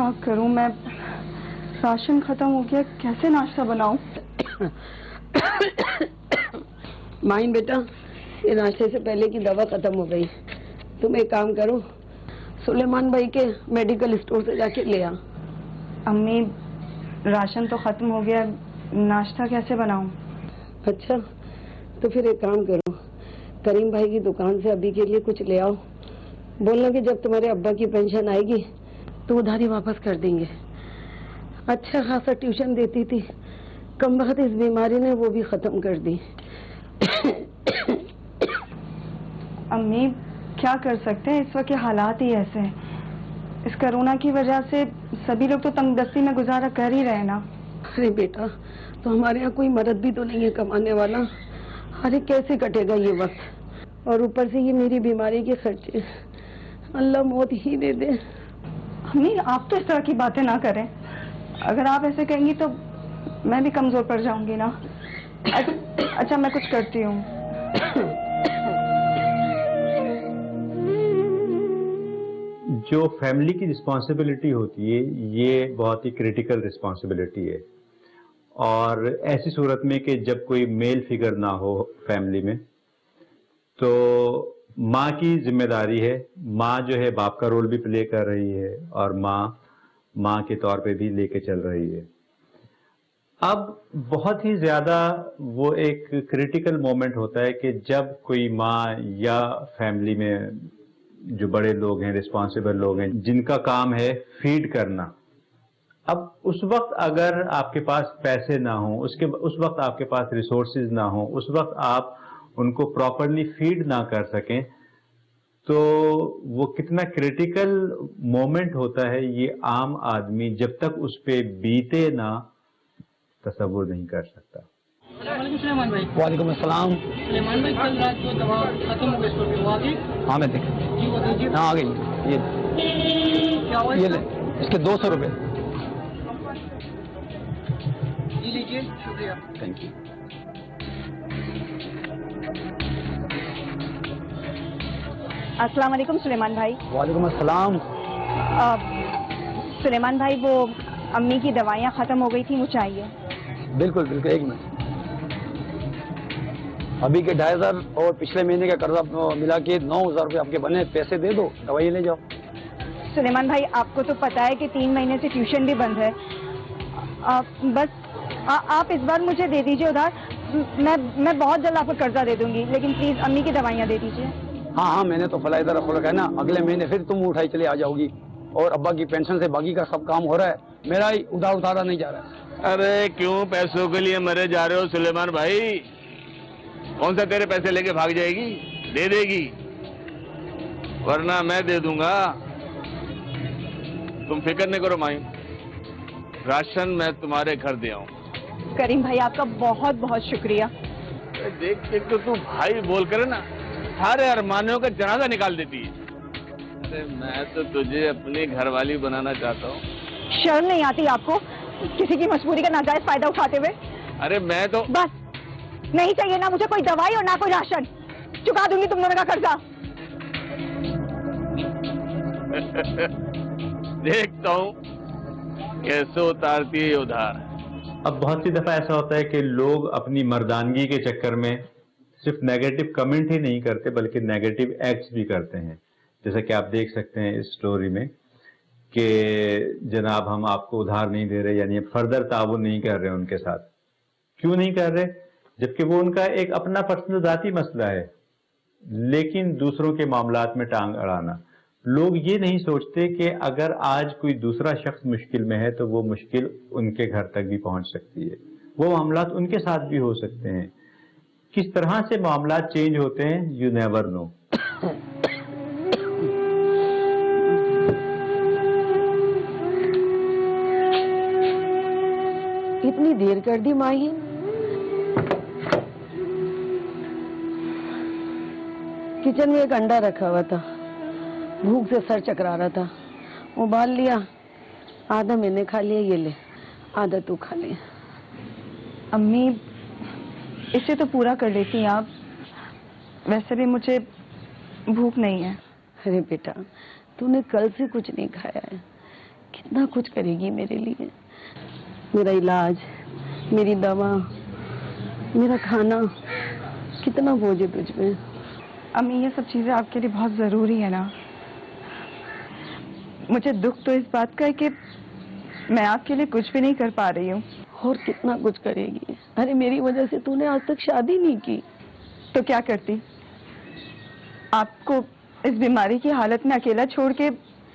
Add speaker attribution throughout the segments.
Speaker 1: क्या करूं मैं, राशन खत्म हो गया, कैसे नाश्ता बनाऊं?
Speaker 2: माइन बेटा, ये नाश्ते से पहले की दवा खत्म हो गई। तुम एक काम करो, सुलेमान भाई के मेडिकल स्टोर से जाके ले आ।
Speaker 1: अम्मी, राशन तो खत्म हो गया, नाश्ता कैसे बनाऊं?
Speaker 2: अच्छा, तो फिर एक काम करो, करीम भाई की दुकान से अभी के लिए कुछ ले आओ। बोलना कि जब तुम्हारे अब्बा की पेंशन आएगी तो उधारी वापस कर देंगे। अच्छा खासा ट्यूशन देती थी, कम वक्त इस बीमारी ने वो भी खत्म कर दी।
Speaker 1: अम्मी, क्या कर सकते हैं, इस वक्त के हालात ही ऐसे हैं। इस कोरोना की वजह से सभी लोग तो तंगदस्ती में गुजारा कर ही रहे ना।
Speaker 2: अरे बेटा, तो हमारे यहाँ कोई मर्द भी तो नहीं है कमाने वाला। अरे कैसे कटेगा ये वक्त, और ऊपर से ये मेरी बीमारी के खर्चे। अल्लाह मौत ही दे दे।
Speaker 1: अम्मी, आप तो इस तरह की बातें ना करें। अगर आप ऐसे कहेंगी तो मैं भी कमजोर पड़ जाऊंगी ना। अच्छा, मैं कुछ करती हूँ।
Speaker 3: जो फैमिली की रिस्पॉन्सिबिलिटी होती है, ये बहुत ही क्रिटिकल रिस्पॉन्सिबिलिटी है। और ऐसी सूरत में कि जब कोई मेल फिगर ना हो फैमिली में, तो माँ की जिम्मेदारी है। माँ जो है बाप का रोल भी प्ले कर रही है, और माँ के तौर पे भी लेके चल रही है। अब बहुत ही ज्यादा वो एक क्रिटिकल मोमेंट होता है कि जब कोई माँ या फैमिली में जो बड़े लोग हैं, रिस्पॉन्सिबल लोग हैं, जिनका काम है फीड करना, अब उस वक्त अगर आपके पास पैसे ना हो, उस वक्त आपके पास रिसोर्सेज ना हो, उस वक्त आप उनको प्रॉपरली फीड ना कर सकें, तो वो कितना क्रिटिकल मोमेंट होता है, ये आम आदमी जब तक उस पे बीते ना तसव्वुर नहीं कर सकता।
Speaker 4: वालेकुम अस्सलाम।
Speaker 5: सुलेमान भाई, कल रात को दवा खत्म हो गई स्टोर पे, वो आ गई?
Speaker 4: हाँ मैं देख,
Speaker 5: जी वो दीजिए।
Speaker 4: हाँ आ गई। ये
Speaker 5: क्या हुआ
Speaker 4: ये
Speaker 5: इसका?
Speaker 4: ले, इसके 200 रुपये।
Speaker 5: जी लीजिए, शुक्रिया।
Speaker 4: Thank you.
Speaker 1: अस्सलाम वालेकुम सुलेमान भाई।
Speaker 4: वालेकुम अस्सलाम।
Speaker 1: सुलेमान भाई, वो अम्मी की दवाइयाँ खत्म हो गई थी, मुझे चाहिए।
Speaker 4: बिल्कुल बिल्कुल, एक मिनट। अभी के 2500 और पिछले महीने का कर्जा मिला के 9000 रुपये आपके बने, पैसे दे दो, दवाई ले जाओ।
Speaker 1: सुलेमान भाई, आपको तो पता है कि 3 महीने से ट्यूशन भी बंद है। आप इस बार मुझे दे दीजिए उधार। मैं बहुत जल्द आपको कर्जा दे दूंगी, लेकिन प्लीज अम्मी की दवाइयाँ दे दीजिए।
Speaker 4: हाँ हाँ, मैंने तो फलाई तरफ रखा है ना, अगले महीने फिर तुम उठाई चले आ जाओगी। और अब्बा की पेंशन से बाकी का सब काम हो रहा है, मेरा ही उधार उतारा नहीं जा रहा है।
Speaker 6: अरे क्यों पैसों के लिए मरे जा रहे हो सुलेमान भाई? कौन सा तेरे पैसे लेके भाग जाएगी? दे देगी, वरना मैं दे दूंगा। तुम फिक्र नहीं करो माई, राशन मैं तुम्हारे घर दे आऊं।
Speaker 1: करीम भाई, आपका बहुत बहुत शुक्रिया।
Speaker 6: देख देख तो तू भाई बोल कर ना सारे अरमानों का जनाजा निकाल देती है। अरे मैं तो तुझे अपनी घरवाली बनाना चाहता हूँ।
Speaker 1: शर्म नहीं आती आपको, किसी की मजबूरी का नाजायज फायदा उठाते हुए?
Speaker 6: अरे मैं तो
Speaker 1: बस, नहीं चाहिए ना मुझे कोई दवाई और ना कोई राशन। चुका दूंगी तुम दोनों का कर्जा।
Speaker 6: देखता हूँ कैसे उतारती है उधार।
Speaker 3: अब बहुत सी दफा ऐसा होता है कि लोग अपनी मर्दानगी के चक्कर में सिर्फ नेगेटिव कमेंट ही नहीं करते, बल्कि नेगेटिव एक्ट्स भी करते हैं। जैसा कि आप देख सकते हैं इस स्टोरी में कि जनाब हम आपको उधार नहीं दे रहे, यानी फर्दर ताउन नहीं कर रहे उनके साथ। क्यों नहीं कर रहे? जबकि वो उनका एक अपना पर्सनल जाती मसला है, लेकिन दूसरों के मामलात में टांग अड़ाना। लोग ये नहीं सोचते कि अगर आज कोई दूसरा शख्स मुश्किल में है तो वो मुश्किल उनके घर तक भी पहुंच सकती है, वो मामलात उनके साथ भी हो सकते हैं। किस तरह से मामलात चेंज होते हैं, यू नेवर नो।
Speaker 2: इतनी देर कर दी माही। किचन में एक अंडा रखा हुआ था, भूख से सर चकरा रहा था, उबाल लिया, आधा मैंने खा लिया, ये ले, आधा तू खा ले।
Speaker 1: अम्मी, इसे तो पूरा कर लेती आप, वैसे भी मुझे भूख नहीं है।
Speaker 2: अरे बेटा, तूने कल से कुछ नहीं खाया है, कितना कुछ करेगी मेरे लिए, मेरा इलाज, मेरी दवा, मेरा खाना, कितना बोझ है तुझ पे।
Speaker 1: अम्मी ये सब चीजें आपके लिए बहुत जरूरी है ना। मुझे दुख तो इस बात का है कि मैं आपके लिए कुछ भी नहीं कर पा रही हूँ।
Speaker 2: और कितना कुछ करेगी। अरे मेरी वजह से तूने आज तक शादी नहीं की।
Speaker 1: तो क्या करती? आपको इस बीमारी की हालत में अकेला छोड़ के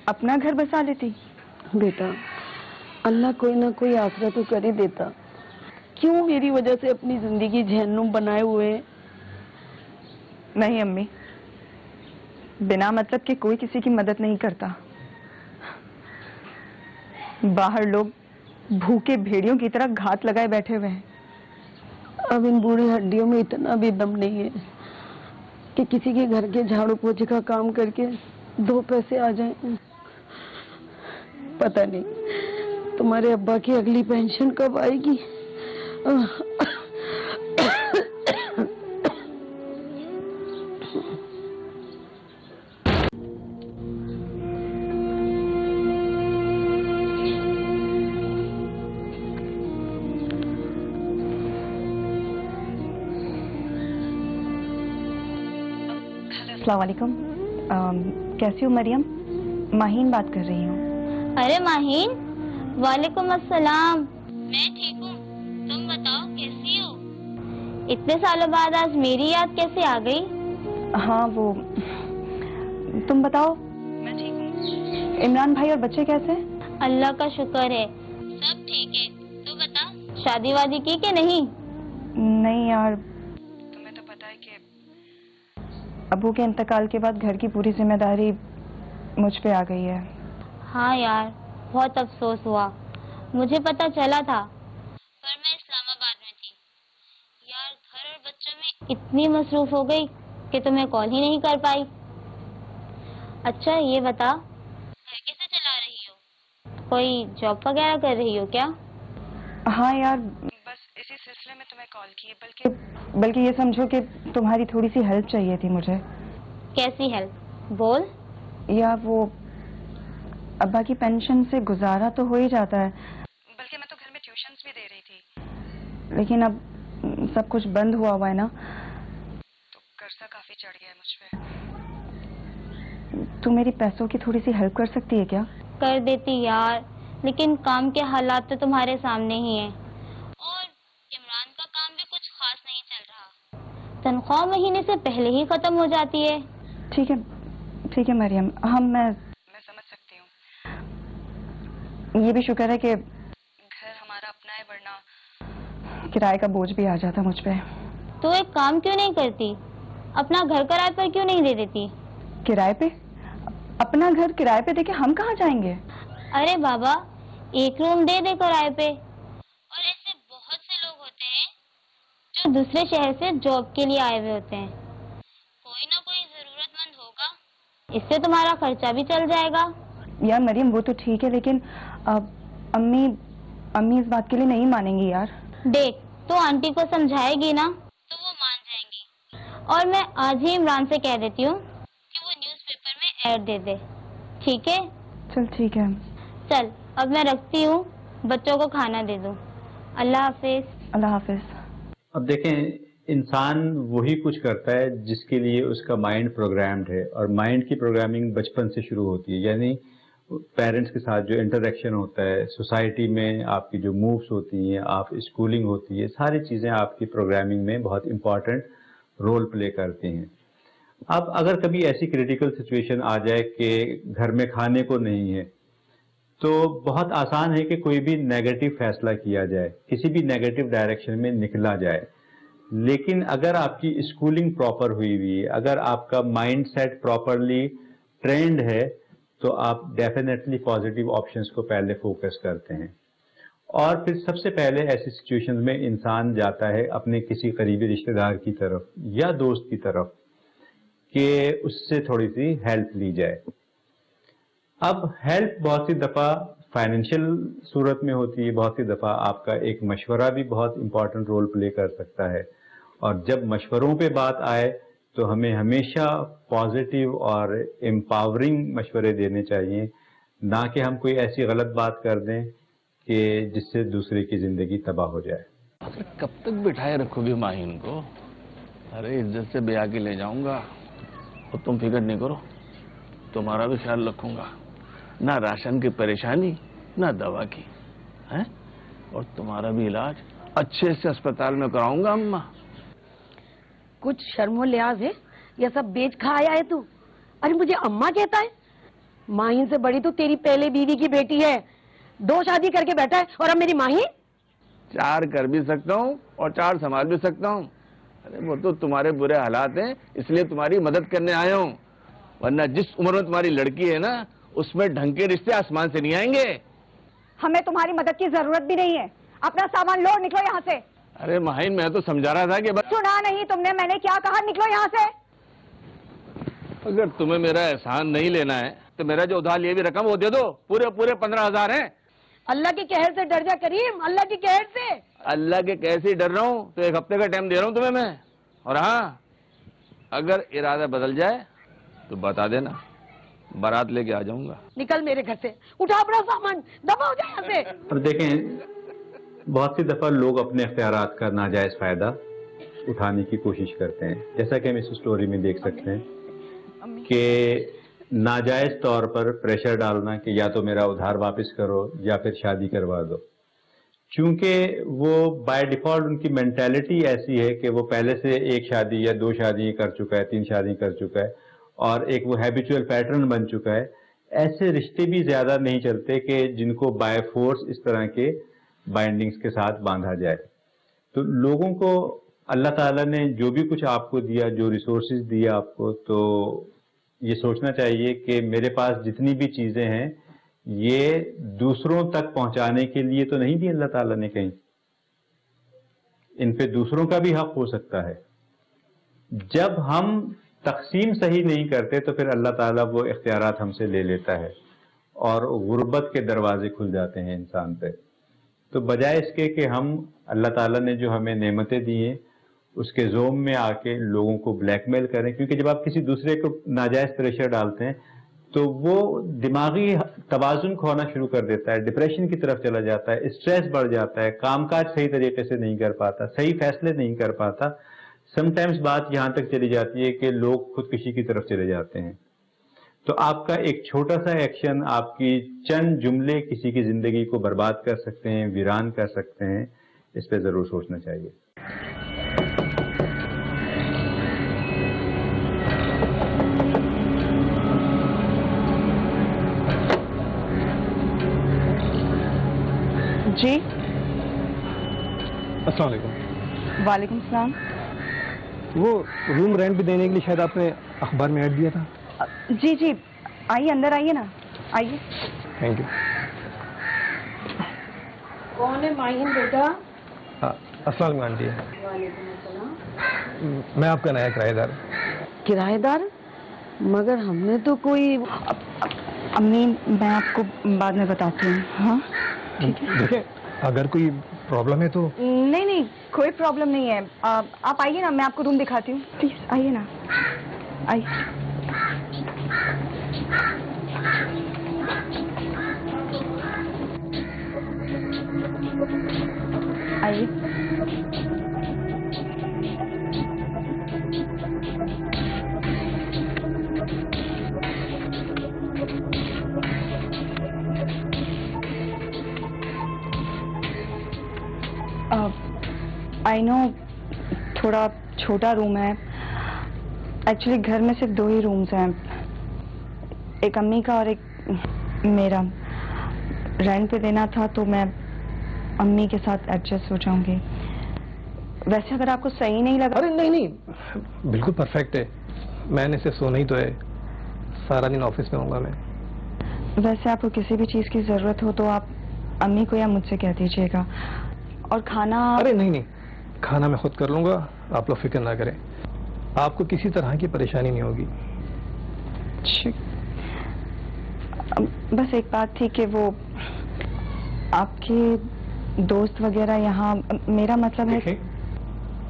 Speaker 1: अपना घर बसा लेती।
Speaker 2: बेटा, अल्लाह कोई ना कोई आसरा तो कर ही देता। क्यों मेरी वजह से अपनी जिंदगी जहन्नुम बनाए हुए है?
Speaker 1: नहीं अम्मी, बिना मतलब के कोई किसी की मदद नहीं करता। बाहर लोग भूखे भेड़ियों की तरह घात लगाए बैठे हुए हैं।
Speaker 2: अब इन बूढ़ी हड्डियों में इतना भी दम नहीं है कि किसी के घर के झाड़ू पोछे का काम करके 2 पैसे आ जाएं। पता नहीं तुम्हारे अब्बा की अगली पेंशन कब आएगी।
Speaker 1: अस्सलाम वालेकुम। कैसी हो मरियम? माहीन बात कर रही हूँ।
Speaker 7: अरे माहीन, वालेकुम अस्सलाम। मैं ठीक हूँ, तुम बताओ कैसी हो? इतने सालों बाद आज मेरी याद कैसे आ गई?
Speaker 1: हाँ वो, तुम बताओ। मैं ठीक हूँ। इमरान भाई और बच्चे कैसे हैं?
Speaker 7: अल्लाह का शुक्र है, सब ठीक है। तू बता, शादी वादी की कि नहीं?
Speaker 1: नहीं यार, तुम्हें तो पता है कि अबू के इंतकाल के बाद घर की पूरी जिम्मेदारी मुझ पे आ गई है।
Speaker 7: हाँ यार, बहुत अफसोस हुआ। मुझे पता चला था, पर मैं इस्लामाबाद में थी। यार घर और बच्चों में इतनी मसरूफ हो गई कि तुम्हें कॉल ही नहीं कर पाई। अच्छा ये बता, घर कैसे चला रही हो? कोई जॉब वगैरह कर रही हो क्या?
Speaker 1: हाँ यार, बस इसी सिलसिले में तुम्हें कॉल की है। बल्कि ये समझो कि तुम्हारी थोड़ी सी हेल्प चाहिए थी मुझे।
Speaker 7: कैसी हेल्प? बोल।
Speaker 1: या वो अब्बा की पेंशन से गुजारा तो हो ही जाता है, बल्कि मैं तो घर में ट्यूशन्स भी दे रही थी, लेकिन अब सब कुछ बंद हुआ है ना, तो कर्जा काफी चढ़ गया है मुझ पे। तू मेरी पैसों की थोड़ी सी हेल्प कर सकती है क्या?
Speaker 7: कर देती यार, लेकिन काम के हालात तो तुम्हारे सामने ही हैं। और इमरान का काम भी कुछ खास नहीं चल रहा। तनख्वाह महीने से पहले ही खत्म हो जाती है।
Speaker 1: ठीक है मरियम, मैं समझ सकती हूँ। ये भी शुक्र है कि घर हमारा अपना है, वरना किराए का बोझ भी आ जाता मुझ पे।
Speaker 7: तो एक काम क्यों नहीं करती, अपना घर किराए पर क्यों नहीं दे देती?
Speaker 1: किराए पे? अपना घर किराए पे देके हम कहाँ जाएंगे?
Speaker 7: अरे बाबा, एक रूम दे दे किराए पे। और ऐसे बहुत से लोग होते हैं जो दूसरे शहर से जॉब के लिए आए हुए होते हैं। कोई ना कोई जरूरतमंद होगा, इससे तुम्हारा खर्चा भी चल जाएगा।
Speaker 1: यार मरियम वो तो ठीक है, लेकिन अम्मी इस बात के लिए नहीं मानेंगी यार।
Speaker 7: देख, तो आंटी को समझाएगी ना तो वो मान जाएंगी। और मैं आज ही इमरान से कह देती हूँ कि वो न्यूज़पेपर में ऐड दे दे। ठीक है?
Speaker 1: चल ठीक है।
Speaker 7: चल अब मैं रखती हूँ, बच्चों को खाना दे दूँ। अल्लाह हाफिज।
Speaker 1: अल्लाह हाफिज।
Speaker 3: अब देखें, इंसान वही कुछ करता है जिसके लिए उसका माइंड प्रोग्राम्ड है, और माइंड की प्रोग्रामिंग बचपन से शुरू होती है। यानी पेरेंट्स के साथ जो इंटरेक्शन होता है, सोसाइटी में आपकी जो मूव्स होती हैं, आप स्कूलिंग होती है, सारी चीज़ें आपकी प्रोग्रामिंग में बहुत इम्पॉर्टेंट रोल प्ले करती हैं। अब अगर कभी ऐसी क्रिटिकल सिचुएशन आ जाए कि घर में खाने को नहीं है, तो बहुत आसान है कि कोई भी नेगेटिव फैसला किया जाए, किसी भी नेगेटिव डायरेक्शन में निकला जाए। लेकिन अगर आपकी स्कूलिंग प्रॉपर हुई हुई है, अगर आपका माइंड सेट प्रॉपरली ट्रेंड है, तो आप डेफिनेटली पॉजिटिव ऑप्शंस को पहले फोकस करते हैं। और फिर सबसे पहले ऐसी सिचुएशंस में इंसान जाता है अपने किसी करीबी रिश्तेदार की तरफ या दोस्त की तरफ कि उससे थोड़ी सी हेल्प ली जाए। अब हेल्प बहुत सी दफ़ा फाइनेंशियल सूरत में होती है, बहुत सी दफ़ा आपका एक मशवरा भी बहुत इंपॉर्टेंट रोल प्ले कर सकता है। और जब मशवरों पे बात आए तो हमें हमेशा पॉजिटिव और एम्पावरिंग मशवरे देने चाहिए, ना कि हम कोई ऐसी गलत बात कर दें कि जिससे दूसरे की जिंदगी तबाह हो जाए।
Speaker 6: अरे कब तक बिठाए रखोगे माहिन को? अरे इज्जत से ब्याह के ले जाऊंगा और तुम फिक्र नहीं करो, तुम्हारा भी ख्याल रखूंगा। ना राशन की परेशानी ना दवा की है, और तुम्हारा भी इलाज अच्छे से अस्पताल में कराऊंगा। अम्मा
Speaker 2: कुछ शर्मो लिहाज है, यह सब बेच खा आया है तू? अरे मुझे अम्मा कहता है? माहिन से बड़ी तो तेरी पहले बीवी की बेटी है, 2 शादी करके बैठा है और अब मेरी माहिन।
Speaker 6: 4 कर भी सकता हूँ और 4 संभाल भी सकता हूँ। अरे वो तो तुम्हारे बुरे हालात हैं, इसलिए तुम्हारी मदद करने आया हूँ, वरना जिस उम्र में तुम्हारी लड़की है ना, उसमें ढंग के रिश्ते आसमान से नहीं आएंगे।
Speaker 1: हमें तुम्हारी मदद की जरूरत भी नहीं है, अपना सामान लो, निकलो यहाँ से।
Speaker 6: अरे माहिन, मैं तो समझा रहा था कि बस।
Speaker 1: सुना नहीं तुमने मैंने क्या कहा? निकलो यहाँ से।
Speaker 6: अगर तुम्हें मेरा एहसान नहीं लेना है तो मेरा जो उधार लिए भी रकम वो दे दो, पूरे 15,000 हैं।
Speaker 2: अल्लाह के कहर से डर जा करीम, अल्लाह के कहर से।
Speaker 6: अल्लाह के कैसे डर रहा हूँ, तो 1 हफ्ते का टाइम दे रहा हूँ तुम्हें मैं। और हाँ, अगर इरादा बदल जाए तो बता देना, बारात लेके आ जाऊंगा।
Speaker 2: निकल मेरे घर से, उठा अपना सामान, दबा हो जाए यहाँ से।
Speaker 3: अब देखें, बहुत सी दफा लोग अपने इख्तियारात का नाजायज फायदा उठाने की कोशिश करते हैं, जैसा कि हम इस स्टोरी में देख सकते हैं कि नाजायज तौर पर प्रेशर डालना कि या तो मेरा उधार वापस करो या फिर शादी करवा दो। क्योंकि वो बाय डिफॉल्ट उनकी मेंटालिटी ऐसी है कि वो पहले से 1 शादी या 2 शादी कर चुका है, 3 शादी कर चुका है, और एक वो हैबिचुअल पैटर्न बन चुका है। ऐसे रिश्ते भी ज्यादा नहीं चलते कि जिनको बाय फोर्स इस तरह के बाइंडिंग्स के साथ बांधा जाए। तो लोगों को अल्लाह ताला ने जो भी कुछ आपको दिया, जो रिसोर्सेज दिया आपको, तो ये सोचना चाहिए कि मेरे पास जितनी भी चीजें हैं ये दूसरों तक पहुंचाने के लिए तो नहीं दी अल्लाह ताला ने कहीं, इन पे दूसरों का भी हक हो सकता है। जब हम तकसीम सही नहीं करते तो फिर अल्लाह ताला वो इख्तियारात हमसे ले लेता है और गुर्बत के दरवाजे खुल जाते हैं इंसान पे। तो बजाय इसके कि हम अल्लाह ताला ने जो हमें नेमतें दी हैं उसके जोम में आके लोगों को ब्लैकमेल करें, क्योंकि जब आप किसी दूसरे को नाजायज प्रेशर डालते हैं तो वो दिमागी तवाजुन खोना शुरू कर देता है, डिप्रेशन की तरफ चला जाता है, स्ट्रेस बढ़ जाता है, कामकाज सही तरीके से नहीं कर पाता, सही फैसले नहीं कर पाता। समटाइम्स बात यहाँ तक चली जाती है कि लोग खुदकुशी की तरफ चले जाते हैं। तो आपका एक छोटा सा एक्शन, आपकी चंद जुमले किसी की जिंदगी को बर्बाद कर सकते हैं, वीरान कर सकते हैं। इस पे जरूर सोचना चाहिए।
Speaker 1: जी
Speaker 8: अस्सलाम वालेकुम।
Speaker 1: वालेकुम सलाम।
Speaker 8: वो रूम रेंट भी देने के लिए शायद आपने अखबार में ऐड दिया था।
Speaker 1: जी जी, आइए अंदर आइए ना, आइए।
Speaker 8: Thank you.
Speaker 2: कौन है माहिन बेटा?
Speaker 8: अस्सलाम वालेकुम आंटी।
Speaker 2: वालेकुम अस्सलाम।
Speaker 8: मैं आपका नया किराएदार।
Speaker 2: किराएदार? मगर हमने तो कोई।
Speaker 1: अम्मी, मैं आपको बाद में बताती हूँ। हाँ ठीक है।
Speaker 8: देखिए, अगर कोई प्रॉब्लम है तो।
Speaker 1: नहीं नहीं, कोई प्रॉब्लम नहीं है। आप आइए ना, मैं आपको रूम दिखाती हूँ। प्लीज आइए ना, आइए। आइए। आई नो थोड़ा छोटा रूम है। एक्चुअली घर में सिर्फ 2 ही रूम्स हैं, एक अम्मी का और एक मेरा। रेंट पे देना था तो मैं अम्मी के साथ एडजस्ट हो जाऊंगी। वैसे अगर आपको सही नहीं लगा।
Speaker 8: अरे नहीं नहीं, बिल्कुल परफेक्ट है। मैंने सिर्फ सोना ही तो है, सारा दिन ऑफिस में होऊंगा मैं।
Speaker 1: वैसे आपको किसी भी चीज की जरूरत हो तो आप अम्मी को या मुझसे कह दीजिएगा। और खाना।
Speaker 8: अरे नहीं नहीं, खाना मैं खुद कर लूंगा, आप लोग फिक्र ना करें। आपको किसी तरह की परेशानी नहीं होगी।
Speaker 1: बस एक बात थी कि वो आपके दोस्त वगैरह यहाँ, मेरा मतलब है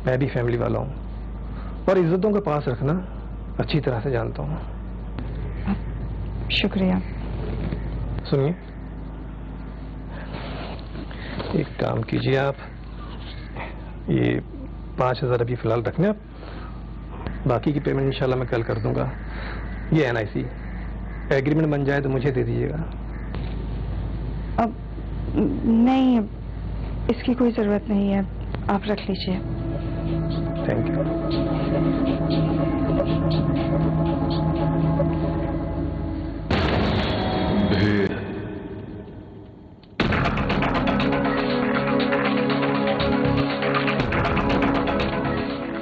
Speaker 8: मैं भी फैमिली वाला हूँ और इज्जतों का पास रखना अच्छी तरह से जानता हूँ।
Speaker 1: शुक्रिया।
Speaker 8: सुनिए, एक काम कीजिए आप, ये 5,000 अभी फिलहाल रखने आप, बाकी की पेमेंट इंशाल्लाह मैं कल कर दूंगा। ये एनआईसी एग्रीमेंट बन जाए तो मुझे दे दीजिएगा।
Speaker 1: अब नहीं, इसकी कोई ज़रूरत नहीं है, आप रख लीजिए।
Speaker 8: Thank you.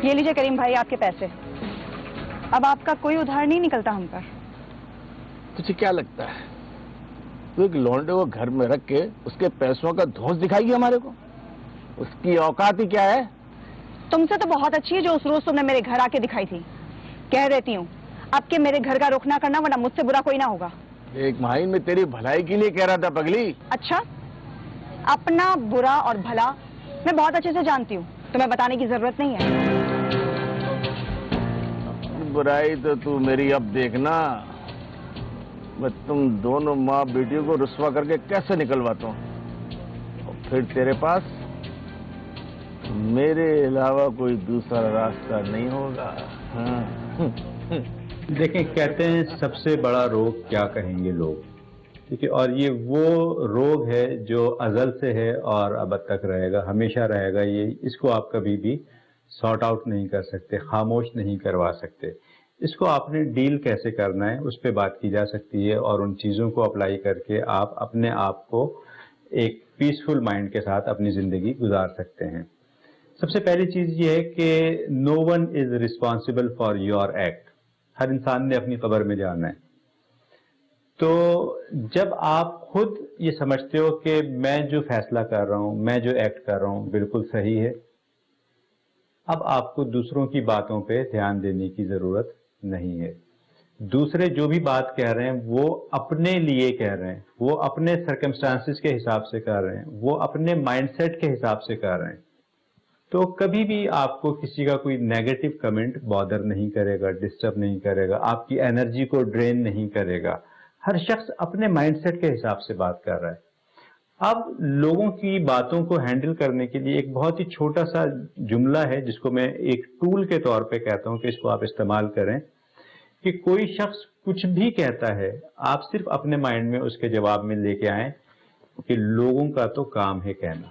Speaker 1: ये लीजिए करीम भाई आपके पैसे। अब आपका कोई उधार नहीं निकलता हम पर।
Speaker 6: तुझे क्या लगता है तू एक लौंडे को घर में रख के उसके पैसों का धौंस दिखाएगी हमारे को? उसकी औकात ही क्या है?
Speaker 1: तुमसे तो बहुत अच्छी है जो उस रोज तुमने मेरे घर आके दिखाई थी। कह देती हूँ अब के मेरे घर का रुख ना करना, वरना मुझसे बुरा कोई ना होगा।
Speaker 6: एक माहिन में तेरी भलाई के लिए कह रहा था पगली।
Speaker 1: अच्छा, अपना बुरा और भला मैं बहुत अच्छे से जानती हूँ, तुम्हें बताने की जरूरत नहीं है।
Speaker 6: बुराई तो तू मेरी अब देखना, मैं तुम दोनों माँ बेटियों को रुस्वा करके कैसे निकलवाता हूँ, और फिर तेरे पास मेरे अलावा कोई दूसरा रास्ता नहीं होगा। हाँ।
Speaker 3: देखें, कहते हैं सबसे बड़ा रोग क्या कहेंगे लोग, ठीक है, और ये वो रोग है जो अजल से है और अब तक रहेगा, हमेशा रहेगा। ये इसको आप कभी भी सॉर्ट आउट नहीं कर सकते, खामोश नहीं करवा सकते। इसको आपने डील कैसे करना है उस पर बात की जा सकती है, और उन चीज़ों को अप्लाई करके आप अपने आप को एक पीसफुल माइंड के साथ अपनी ज़िंदगी गुजार सकते हैं। सबसे पहली चीज़ ये है कि no one is responsible for your act. हर इंसान ने अपनी कब्र में जाना है। तो जब आप खुद ये समझते हो कि मैं जो फैसला कर रहा हूँ, मैं जो एक्ट कर रहा हूँ बिल्कुल सही है, अब आपको दूसरों की बातों पे ध्यान देने की ज़रूरत नहीं है। दूसरे जो भी बात कह रहे हैं वो अपने लिए कह रहे हैं, वो अपने सर्कमस्टांसिस के हिसाब से कर रहे हैं, वो अपने माइंडसेट के हिसाब से कर रहे हैं। तो कभी भी आपको किसी का कोई नेगेटिव कमेंट बॉदर नहीं करेगा, डिस्टर्ब नहीं करेगा, आपकी एनर्जी को ड्रेन नहीं करेगा। हर शख्स अपने माइंडसेट के हिसाब से बात कर रहा है। अब लोगों की बातों को हैंडल करने के लिए एक बहुत ही छोटा सा जुमला है जिसको मैं एक टूल के तौर पे कहता हूं कि इसको आप इस्तेमाल करें, कि कोई शख्स कुछ भी कहता है, आप सिर्फ अपने माइंड में उसके जवाब में लेके आए कि लोगों का तो काम है कहना।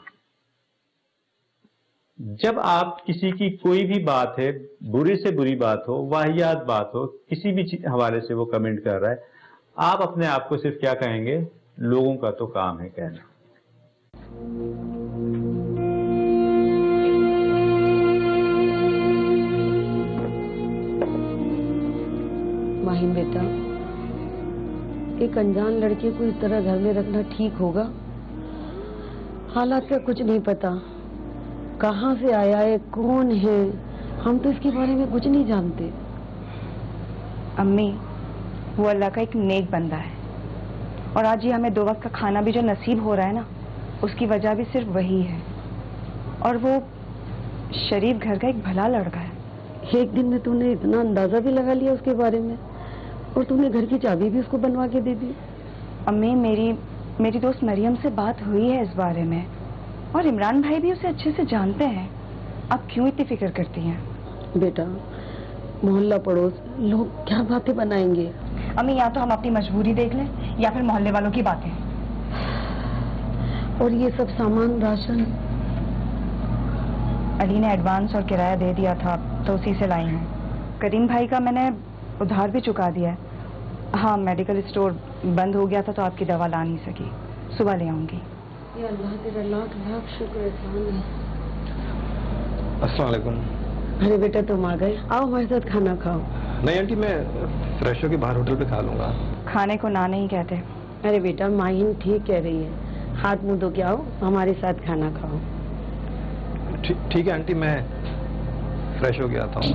Speaker 3: जब आप किसी की कोई भी बात है, बुरी से बुरी बात हो, वाहियात बात हो, किसी भी हवाले से वो कमेंट कर रहा है, आप अपने आप को सिर्फ क्या कहेंगे, लोगों का तो काम है कहना।
Speaker 2: माहिन बेटा, एक अनजान लड़के को इस तरह घर में रखना ठीक होगा? हालात का कुछ नहीं पता, कहाँ से आया है, कौन है, हम तो इसके बारे में कुछ नहीं जानते।
Speaker 1: अम्मी, वो अल्लाह का एक नेक बंदा है, और आज ये हमें 2 वक्त का खाना भी जो नसीब हो रहा है ना, उसकी वजह भी सिर्फ वही है। और वो शरीफ घर का एक भला लड़का है।
Speaker 2: एक दिन में तूने इतना अंदाजा भी लगा लिया उसके बारे में, और तूने घर की चाबी भी उसको बनवा के दे दी।
Speaker 1: अम्मी, मेरी दोस्त मरियम से बात हुई है इस बारे में, और इमरान भाई भी उसे अच्छे से जानते हैं। अब क्यों इतनी फिक्र करती हैं?
Speaker 2: बेटा, मोहल्ला पड़ोस लोग क्या बातें बनाएंगे?
Speaker 1: अम्मी, या तो हम अपनी मजबूरी देख लें या फिर मोहल्ले वालों की बातें।
Speaker 2: और ये सब सामान, राशन?
Speaker 1: अली ने एडवांस और किराया दे दिया था, तो उसी से लाई हूँ। करीम भाई का मैंने उधार भी चुका दिया है। हाँ, मेडिकल स्टोर बंद हो गया था तो आपकी दवा ला नहीं सकी, सुबह ले आऊंगी।
Speaker 2: या अल्लाह, तेरा लाख लाख शुक्र एहसान है।
Speaker 8: अस्सलाम वालेकुम।
Speaker 2: अरे बेटा, तुम आ गए, आओ हमारे साथ खाना खाओ।
Speaker 8: नहीं आंटी, मैं फ्रेश होके बाहर होटल पे खा लूंगा।
Speaker 1: खाने को ना नहीं कहते।
Speaker 2: अरे बेटा, माहिन ठीक कह रही है, हाथ मुंह धो के आओ, हमारे साथ खाना खाओ।
Speaker 8: ठीक है आंटी, मैं फ्रेश होके आता हूँ।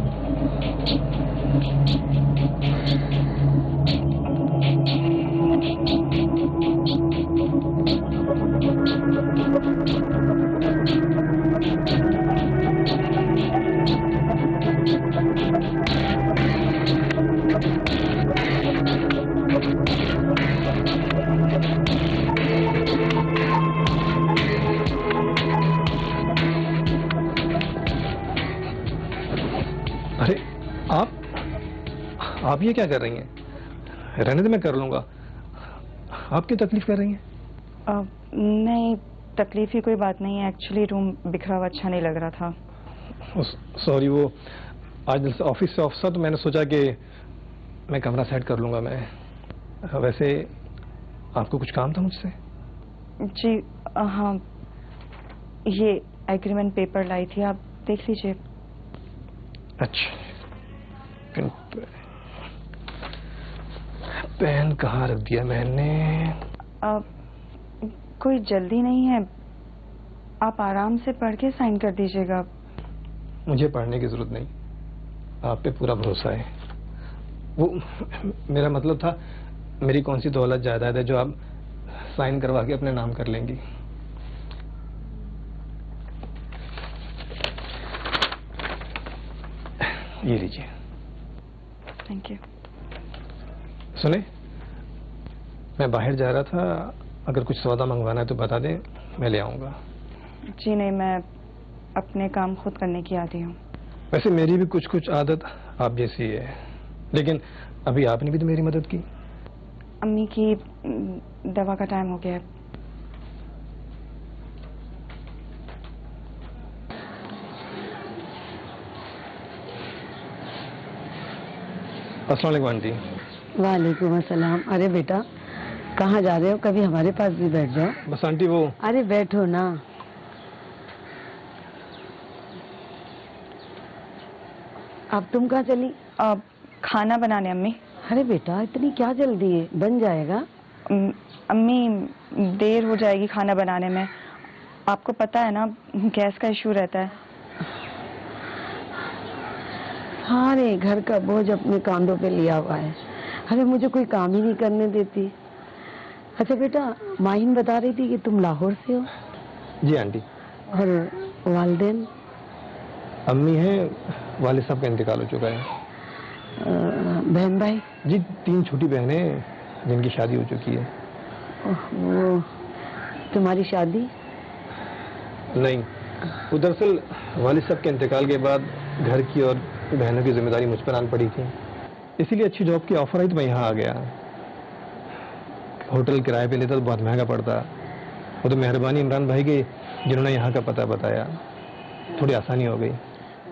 Speaker 8: आप ये क्या कर रही हैं? रहने दे, मैं कर लूंगा। आप क्यों तकलीफ कर रही हैं?
Speaker 1: नहीं, तकलीफ की कोई बात नहीं है। एक्चुअली रूम बिखरा हुआ अच्छा नहीं लग रहा था।
Speaker 8: सॉरी, वो आज दिल से ऑफिस से ऑफ था तो मैंने सोचा कि मैं कमरा सेट कर लूंगा। मैं वैसे आपको कुछ काम था मुझसे?
Speaker 1: जी हाँ, ये एग्रीमेंट पेपर लाई थी, आप देख लीजिए।
Speaker 8: अच्छा, पेन कहाँ रख दिया मैंने?
Speaker 1: कोई जल्दी नहीं है, आप आराम से पढ़ के साइन कर दीजिएगा।
Speaker 8: मुझे पढ़ने की जरूरत नहीं, आप पे पूरा भरोसा है। वो मेरा मतलब था, मेरी कौन सी दौलत जायदाद है जो आप साइन करवा के अपने नाम कर लेंगी? ये लीजिए।
Speaker 1: Thank you.
Speaker 8: सुने, मैं बाहर जा रहा था, अगर कुछ सौदा मंगवाना है तो बता दें, मैं ले आऊंगा।
Speaker 1: जी नहीं, मैं अपने काम खुद करने की आदी हूँ।
Speaker 8: वैसे मेरी भी कुछ कुछ आदत आप जैसी है, लेकिन अभी आपने भी तो मेरी मदद की।
Speaker 1: अम्मी की दवा का टाइम हो गया है।
Speaker 8: अस्सलाम वालेकुम आंटी।
Speaker 2: वालेकुम अस्सलाम। अरे बेटा, कहाँ जा रहे हो? कभी हमारे पास भी बैठ जाओ।
Speaker 8: बस आंटी वो,
Speaker 2: अरे बैठो ना। अब तुम कहाँ चली?
Speaker 1: खाना बनाने अम्मी।
Speaker 2: अरे बेटा, इतनी क्या जल्दी है? बन जाएगा।
Speaker 1: अम्मी देर हो जाएगी खाना बनाने में, आपको पता है ना गैस का इशू रहता है।
Speaker 2: हाँ रे, घर का बोझ अपने कांधों पे लिया हुआ है। अरे मुझे कोई काम ही नहीं करने देती। अच्छा बेटा, माहिन बता रही थी कि तुम लाहौर से हो।
Speaker 8: जी आंटी।
Speaker 2: और वालिदैन?
Speaker 8: अम्मी हैं, वालिद साहब का इंतकाल हो चुका है।
Speaker 2: बहन भाई?
Speaker 8: जी 3 छोटी बहनें जिनकी शादी हो चुकी है।
Speaker 2: वो तुम्हारी शादी?
Speaker 8: नहीं, वो दरअसल वालिद साहब के इंतकाल के बाद घर की और बहनों की जिम्मेदारी मुझ पर आन पड़ी थी, इसीलिए अच्छी जॉब की ऑफर आई तो मैं यहाँ आ गया। होटल किराए पे लेता तो बहुत महंगा पड़ता, वो तो मेहरबानी इमरान भाई की जिन्होंने यहाँ का पता बताया, थोड़ी आसानी हो गई।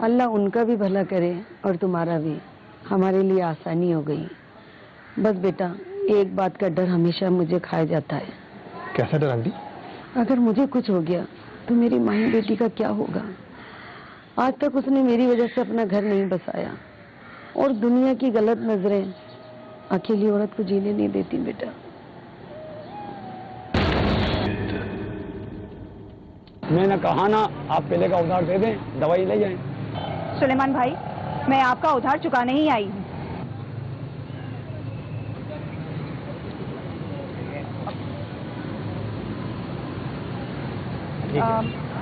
Speaker 2: अल्लाह उनका भी भला करे और तुम्हारा भी। हमारे लिए आसानी हो गई। बस बेटा, एक बात का डर हमेशा मुझे खाया जाता है।
Speaker 8: कैसा डर आंटी?
Speaker 2: अगर मुझे कुछ हो गया तो मेरी माही बेटी का क्या होगा? आज तक उसने मेरी वजह से अपना घर नहीं बसाया, और दुनिया की गलत नजरें अकेली औरत को जीने नहीं देती बेटा।
Speaker 4: मैंने कहा ना, आप पहले का उधार दे दें, दवाई ले जाएं।
Speaker 1: सुलेमान भाई, मैं आपका उधार चुकाने ही आई हूँ।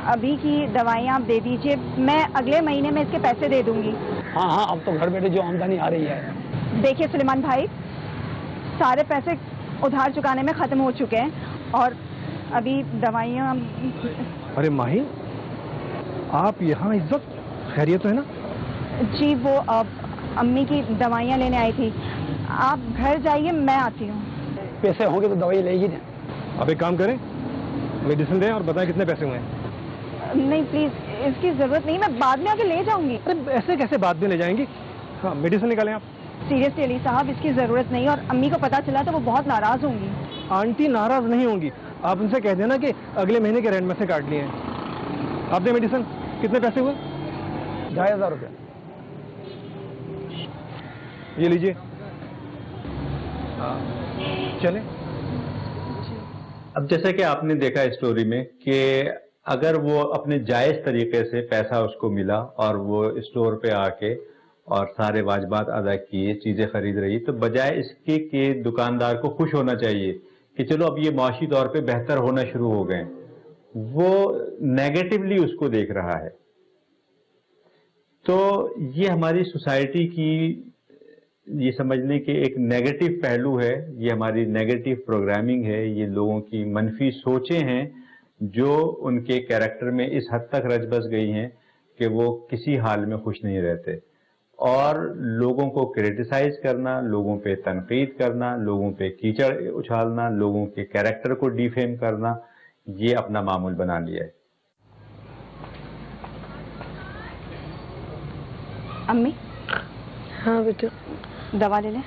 Speaker 1: अभी की दवाइयाँ आप दे दीजिए, मैं अगले महीने में इसके पैसे दे दूंगी।
Speaker 4: हाँ हाँ, अब तो घर बैठे जो आमदनी आ रही है।
Speaker 1: देखिए सुलेमान भाई, सारे पैसे उधार चुकाने में खत्म हो चुके हैं और अभी दवाइयाँ।
Speaker 8: अरे माही, आप यहाँ? इज्जत खैरियत तो है ना?
Speaker 1: जी वो अम्मी की दवाइयाँ लेने आई थी, आप घर जाइए, मैं आती हूँ।
Speaker 4: पैसे होंगे तो दवाई ले ही दें।
Speaker 8: आप एक काम करें, मेडिसिन दें और बताएं कितने पैसे हुए हैं।
Speaker 1: नहीं प्लीज, इसकी जरूरत नहीं, मैं बाद में आके ले जाऊंगी।
Speaker 8: अरे ऐसे कैसे बाद में ले जाएंगी? हाँ, मेडिसिन निकालें आप।
Speaker 1: सीरियसली अली साहब, इसकी जरूरत नहीं, और अम्मी को पता चला तो वो बहुत नाराज होंगी।
Speaker 8: आंटी नाराज नहीं होंगी, आप उनसे कह देना कि अगले महीने के रेंट में से काट लिए हैं। आप दे मेडिसिन। कितने पैसे हुए?
Speaker 4: 2,500 रुपया।
Speaker 8: ये लीजिए। चले।
Speaker 3: अब जैसा कि आपने देखा स्टोरी में कि अगर वो अपने जायज तरीके से पैसा उसको मिला और वो स्टोर पे आके और सारे वाजबात अदा किए, चीजें खरीद रही, तो बजाय इसके कि दुकानदार को खुश होना चाहिए कि चलो अब ये माशी तौर पे बेहतर होना शुरू हो गए, वो नेगेटिवली उसको देख रहा है। तो ये हमारी सोसाइटी की, ये समझने के एक नेगेटिव पहलू है, ये हमारी नेगेटिव प्रोग्रामिंग है, ये लोगों की मनफी सोचें हैं जो उनके कैरेक्टर में इस हद तक रच बस गई हैं कि वो किसी हाल में खुश नहीं रहते। और लोगों को क्रिटिसाइज करना, लोगों पे तनकीद करना, लोगों पे कीचड़ उछालना, लोगों के कैरेक्टर को डिफेम करना, ये अपना मामूल बना लिया है।
Speaker 1: अम्मी,
Speaker 2: हाँ बेटा,
Speaker 1: दवा ले लें।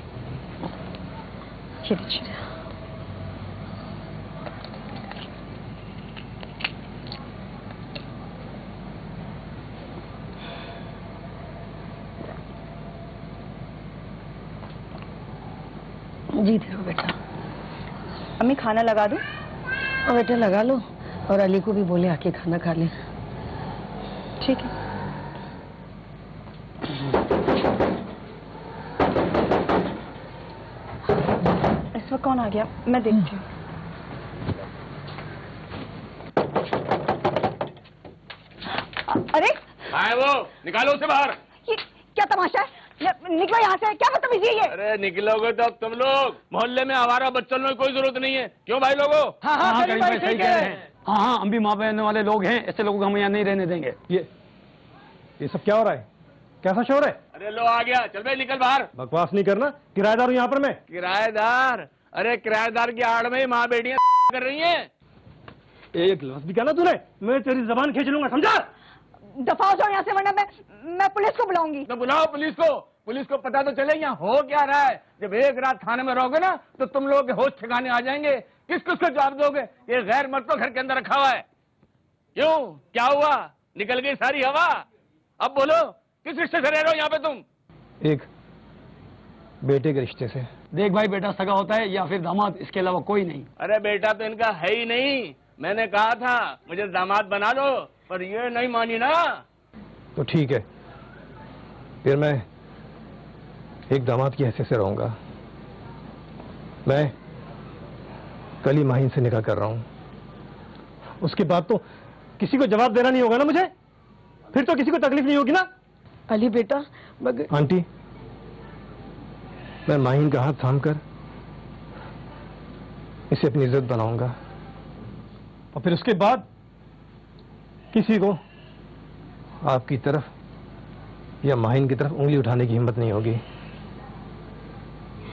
Speaker 1: ये लीजिए।
Speaker 2: जी देखो बेटा।
Speaker 1: अम्मी, खाना लगा दूं?
Speaker 2: और बेटा लगा लो, और अली को भी बोले आके खाना खा ले।
Speaker 1: ठीक है। इस वक्त कौन आ गया, मैं देखती हूँ। अरे
Speaker 6: है वो, निकालो उसे बाहर।
Speaker 1: ये क्या तमाशा है? निकलो यहाँ से, क्या बदतमीजी है ये?
Speaker 6: अरे निकलोगे तो तुम लोग, मोहल्ले में आवारा बच्चों में कोई जरूरत नहीं है। क्यों भाई लोगो?
Speaker 4: हाँ करीम भाई सही कह रहे हैं। हाँ हम भी माँ बहने वाले लोग हैं, ऐसे लोगों को हम यहाँ नहीं रहने देंगे।
Speaker 8: ये सब क्या हो रहा है? कैसा शोर है?
Speaker 6: अरे लो आ गया, चल भाई निकल बाहर।
Speaker 8: बकवास नहीं करना, किराएदार हूँ यहाँ पर मैं।
Speaker 6: किराएदार? अरे किराएदार की आड़ में माँ बेटियां कर रही हैं।
Speaker 8: एक लफ्ज भी कहना तूने, मैं तेरी जबान खींच लूंगा, समझा?
Speaker 1: दफा हो जाओ यहाँ से, वरना मैं पुलिस को बुलाऊंगी।
Speaker 6: तो बुलाओ पुलिस को। पुलिस को पता तो चले यहाँ हो क्या रहा है। जब एक रात थाने में रहोगे ना तो तुम लोग के होश ठिकाने आ जाएंगे। किस किस को जवाब दोगे? ये गैर मर्द तो घर के अंदर रखा हुआ है। क्यों, क्या हुआ? निकल गई सारी हवा? अब बोलो, किस रिश्ते से रह रहे हो यहाँ पे तुम?
Speaker 8: एक बेटे के रिश्ते से।
Speaker 4: देख भाई, बेटा सगा होता है या फिर दामाद, इसके अलावा कोई नहीं।
Speaker 6: अरे बेटा तो इनका है ही नहीं। मैंने कहा था मुझे दामाद बना दो, पर ये नहीं मानी ना।
Speaker 8: तो ठीक है, फिर मैं एक दामाद की हैसियत से रहूंगा। मैं कल ही माहिन से निकाह कर रहा हूं। उसके बाद तो किसी को जवाब देना नहीं होगा ना मुझे, फिर तो किसी को तकलीफ नहीं होगी ना।
Speaker 2: अली बेटा, मगर
Speaker 8: आंटी, मैं माहिन का हाथ थामकर इसे अपनी इज्जत बनाऊंगा, और फिर उसके बाद किसी को आपकी तरफ या माहिन की तरफ उंगली उठाने की हिम्मत नहीं होगी।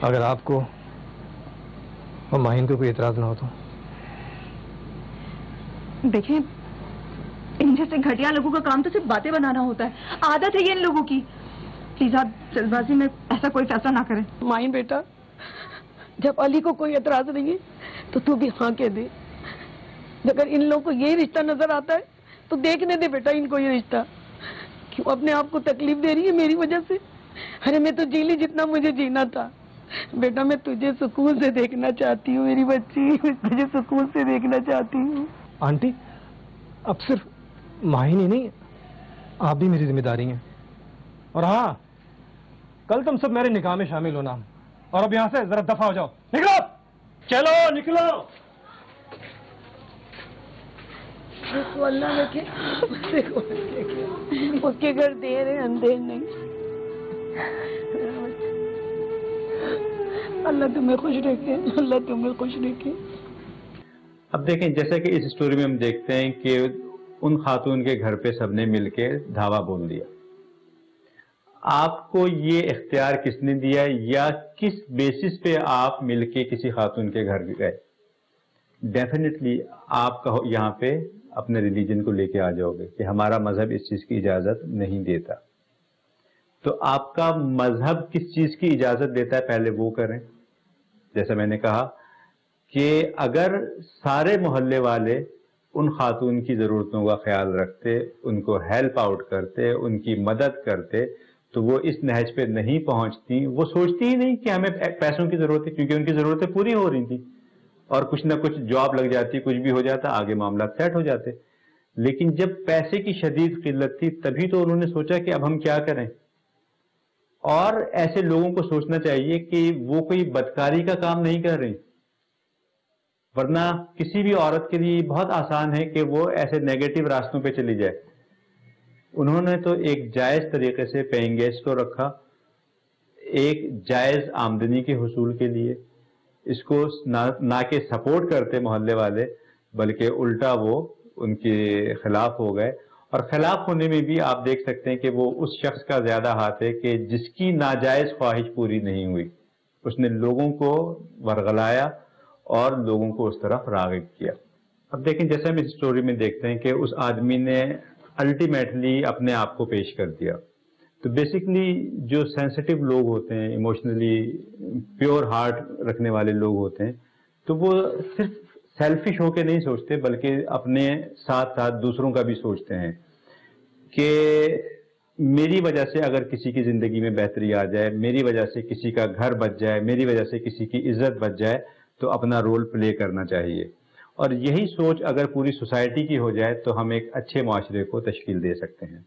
Speaker 8: अगर आपको और माहिन को कोई एतराज ना हो तो।
Speaker 1: देखिए, इन जैसे घटिया लोगों का काम तो सिर्फ बातें बनाना होता है, आदत है ये इन लोगों की। प्लीज आप जल्दबाजी में ऐसा कोई फैसला ना करें।
Speaker 2: माही बेटा, जब अली को कोई एतराज नहीं है तो तू भी हाँ कह दे। अगर इन लोगों को ये रिश्ता नजर आता है तो देखने दे बेटा इनको ये रिश्ता। क्यों अपने आप को तकलीफ दे रही है मेरी वजह से? अरे मैं तो जी ली जितना मुझे जीना था। बेटा मैं तुझे सुकून से देखना चाहती हूँ मेरी बच्ची, तुझे सुकून से देखना चाहती हूँ।
Speaker 8: आंटी, अब सिर्फ माहिन ही नहीं, आप भी मेरी जिम्मेदारी हैं। और हाँ, कल तुम सब मेरे निकाह में शामिल होना। और अब यहाँ से जरा दफा हो जाओ, निकलो, चलो निकलो।
Speaker 2: तो अल्लाह रखे, उसके घर देर है अंधेर नहीं। अल्लाह तुम्हें खुश रखे, अल्लाह तुम्हें खुश रखे।
Speaker 3: अब देखें, जैसे कि इस स्टोरी में हम देखते हैं कि उन खातून के घर पे सबने मिलके धावा बोल दिया। आपको ये इख्तियार किसने दिया या किस बेसिस पे आप मिलके किसी खातून के घर गए? डेफिनेटली आप यहाँ पे अपने रिलीजन को लेके आ जाओगे कि हमारा मजहब इस चीज की इजाजत नहीं देता। तो आपका मजहब किस चीज की इजाजत देता है, पहले वो करें। जैसा मैंने कहा कि अगर सारे मोहल्ले वाले उन खातून की ज़रूरतों का ख्याल रखते, उनको हेल्प आउट करते, उनकी मदद करते, तो वो इस नहज पे नहीं पहुंचती। वो सोचती ही नहीं कि हमें पैसों की ज़रूरत है, क्योंकि उनकी ज़रूरतें पूरी हो रही थी और कुछ ना कुछ जॉब लग जाती, कुछ भी हो जाता, आगे मामला सेट हो जाते। लेकिन जब पैसे की शदीद किल्लत थी, तभी तो उन्होंने सोचा कि अब हम क्या करें। और ऐसे लोगों को सोचना चाहिए कि वो कोई बदकारी का काम नहीं कर रही, वरना किसी भी औरत के लिए बहुत आसान है कि वो ऐसे नेगेटिव रास्तों पे चली जाए। उन्होंने तो एक जायज तरीके से पेइंग गेस्ट को रखा, एक जायज आमदनी के हुसूल के लिए। इसको ना के सपोर्ट करते मोहल्ले वाले, बल्कि उल्टा वो उनके खिलाफ हो गए। और खिलाफ होने में भी आप देख सकते हैं कि वो उस शख्स का ज्यादा हाथ है कि जिसकी नाजायज ख्वाहिश पूरी नहीं हुई, उसने लोगों को वरगलाया और लोगों को उस तरफ राग़िब किया। अब देखें, जैसे हम इस स्टोरी में देखते हैं कि उस आदमी ने अल्टीमेटली अपने आप को पेश कर दिया। तो बेसिकली जो सेंसिटिव लोग होते हैं, इमोशनली प्योर हार्ट रखने वाले लोग होते हैं, तो वो सिर्फ सेल्फिश होके नहीं सोचते, बल्कि अपने साथ साथ दूसरों का भी सोचते हैं कि मेरी वजह से अगर किसी की जिंदगी में बेहतरी आ जाए, मेरी वजह से किसी का घर बच जाए, मेरी वजह से किसी की इज्जत बच जाए, तो अपना रोल प्ले करना चाहिए। और यही सोच अगर पूरी सोसाइटी की हो जाए तो हम एक अच्छे माशरे को तश्कील दे सकते हैं।